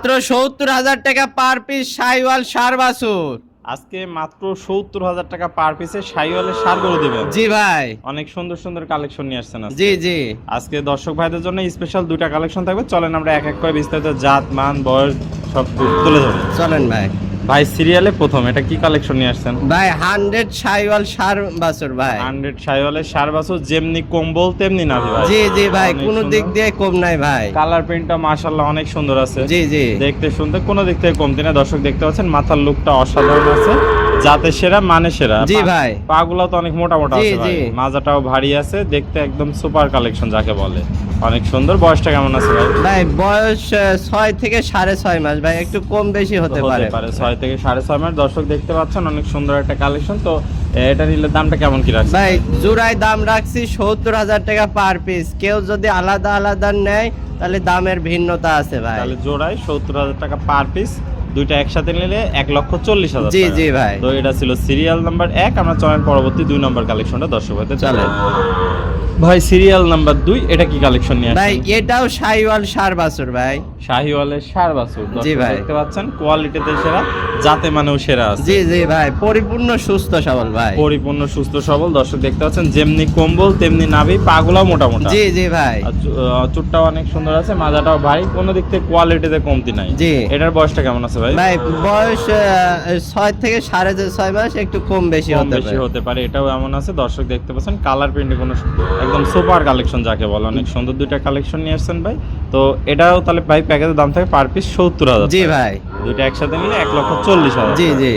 মাত্র ৭০,০০০ টাকা per piece Sahiwal ষাঁড় বাছুর। আজকে মাত্র ৭০,০০০ টাকা পার পিসে শাহিওয়ালের ষাঁড় গরু দিবেন। জি ভাই, অনেক সুন্দর সুন্দর কালেকশন নিয়ে আসছেন আজকে। জি জি। আজকে দর্শক ভাইদের জন্য স্পেশাল দুইটা কালেকশন থাকবে, চলেন আমরা এক এক করে বিস্তারিত জাত মান বয়স সব তুলে ধরবো। চলেন ভাই। ভাই সিরিয়ালে প্রথম এটা কি কালেকশন নিয়ে আসছেন? ভাই 100 শাহিওয়াল ষাঁড় বাছুর ভাই। 100 শাহিওয়ালের ষাঁড় বাছুর, যেমনি কম্বল তেমনি নাভি ভাই। জি জি ভাই, অনেক কোনো সুন্দর। দিক দিয়ে কম নাই ভাই। কালার প্রিন্টটা মাশাআল্লাহ অনেক সুন্দর আছে। জি জি। দেখতে শুনতে কোনো দিক থেকে কমতি না। দর্শক দেখতে পাচ্ছেন মাথার লুকটা অসাধারণ আছে, জাতের সেরা মানে সেরা। জি ভাই। পাগুলো তো অনেক মোটা মোটা জি, আছে ভাই, জি। মাজাটাও ভারী আছে, দেখতে একদম সুপার কালেকশন যাকে বলে। অনেক সুন্দর। বয়সটা কেমন আছে ভাই? ভাই বয়স 6 থেকে 6.5 মাস ভাই, একটু কম বেশি হতে পারে। 6 থেকে 6.5 মাস। দর্শক দেখতে পাচ্ছেন অনেক সুন্দর একটা কালেকশন। তো এটা নিলে দামটা কেমন কি রাখছেন ভাই জোড়ায় দাম রাখছি ৭০,০০০ টাকা পার পিস। কেউ যদি আলাদা আলাদা নেয় তাহলে দামের ভিন্নতা আছে ভাই। তাহলে জোড়ায় ৭০,০০০ টাকা পার পিস, দুইটা একসাথে নিলে 1,40,০০০ জি টাকা। জি ভাই। তো এটা ছিল সিরিয়াল নাম্বার 1। আমরা চলেন পরবর্তী 2 নম্বর কালেকশনটা দর্শক ভাইদের চলেন। চলেন। ভাই সিরিয়াল নাম্বার 2 এটা কি কালেকশন নিয়ে ভাই আসছেন? এটাও শাহিওয়াল ষাঁড় বাছুর ভাই। শাহিওয়ালের ষাঁড় বাছুর। জি দর্শক ভাই। দেখতে পাচ্ছেন কোয়ালিটিতে সেরা, জাতে মানেও সেরা আছে। জি জি ভাই, পরিপূর্ণ সুস্থ সবল ভাই। পরিপূর্ণ সুস্থ সবল। দর্শক দেখতে পাচ্ছেন যেমনি কম্বল তেমনি নাভি, পাগুলাও মোটা মোটা। জি জি ভাই। আর চুটটাও অনেক সুন্দর আছে, মাজাটাও ভারী, কোনো দিক থেকে কোয়ালিটিতে কমতি নাই। জি। এটার বয়সটা কেমন আছে ভাই? ভাই বয়স 6 থেকে 6.5 মাস, একটু কম বেশি কম হতে বেশি পারে। হতে পারে, এটাও এমন আছে। দর্শক দেখতে পাচ্ছেন কালার প্রিন্টে কোনো একদম সুপার কালেকশন যাকে বলে, অনেক সুন্দর দুইটা কালেকশন নিয়ে আসছেন ভাই। তো এটাও তাহলে ভাই প্যাকেজের দাম থাকে পার পিস ৭০,০০০। জি ভাই। দুইটা একসাথে নিলে 1,40,০০০। জি জি।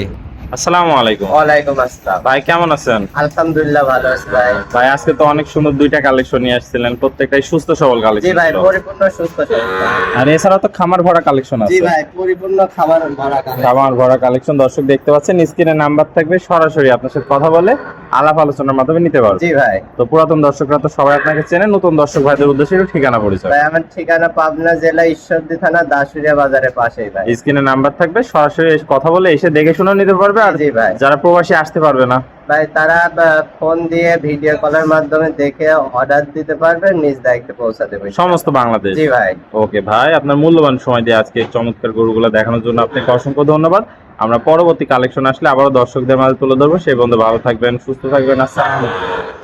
আসসালামু আলাইকুম। ওয়ালাইকুম আসসালাম। ভাই কেমন আছেন? আলহামদুলিল্লাহ ভালো আছি ভাই। ভাই আজকে তো অনেক সুন্দর দুইটা কালেকশন নিয়ে আসছিলেন, প্রত্যেকটাই সুস্থ সবল জি কালেকশন। ভাই, পরিপূর্ণ সুস্থ সবল ভাই। আর এছাড়া তো খামার ভরা কালেকশন জি আছে। ভাই, পরিপূর্ণ খাবার ভরা কালেকশন। খামার ভরা কালেকশন। দর্শক দেখতে পাচ্ছেন স্ক্রিনে নাম্বার থাকবে, সরাসরি আপনার সাথে কথা বলে আলাপ আলোচনার মাধ্যমে নিতে পারবেন। জি ভাই। তো পুরাতন দর্শকরা তো সবাই আপনাকে চেনে, নতুন দর্শক ভাইদের উদ্দেশ্যে একটু ঠিকানা পরিচয়। ভাই আমার ঠিকানা পাবনা জেলা ঈশ্বরদী থানা দাসুরিয়া বাজারের পাশেই ভাই। স্ক্রিনে নাম্বার থাকবে, সরাসরি এসে কথা বলে এসে দেখে শুনে নিতে পারবে। আর জি ভাই। যারা প্রবাসী আসতে পারবে না ভাই তারা ফোন দিয়ে ভিডিও কলের মাধ্যমে দেখে অর্ডার দিতে পারবে, নিজ দায়িত্বে পৌঁছা দেবে সমস্ত বাংলাদেশ। জি ভাই। ওকে ভাই, আপনার মূল্যবান সময় দিয়ে আজকে চমৎকার গরুগুলো দেখানোর জন্য আপনাকে অসংখ্য ধন্যবাদ। আমরা পরবর্তী কালেকশন আসলে আবারও দর্শকদের মাঝে তুলে ধরবো। সেই বন্ধু ভালো থাকবেন, সুস্থ থাকবেন। আসসালামু আলাইকুম।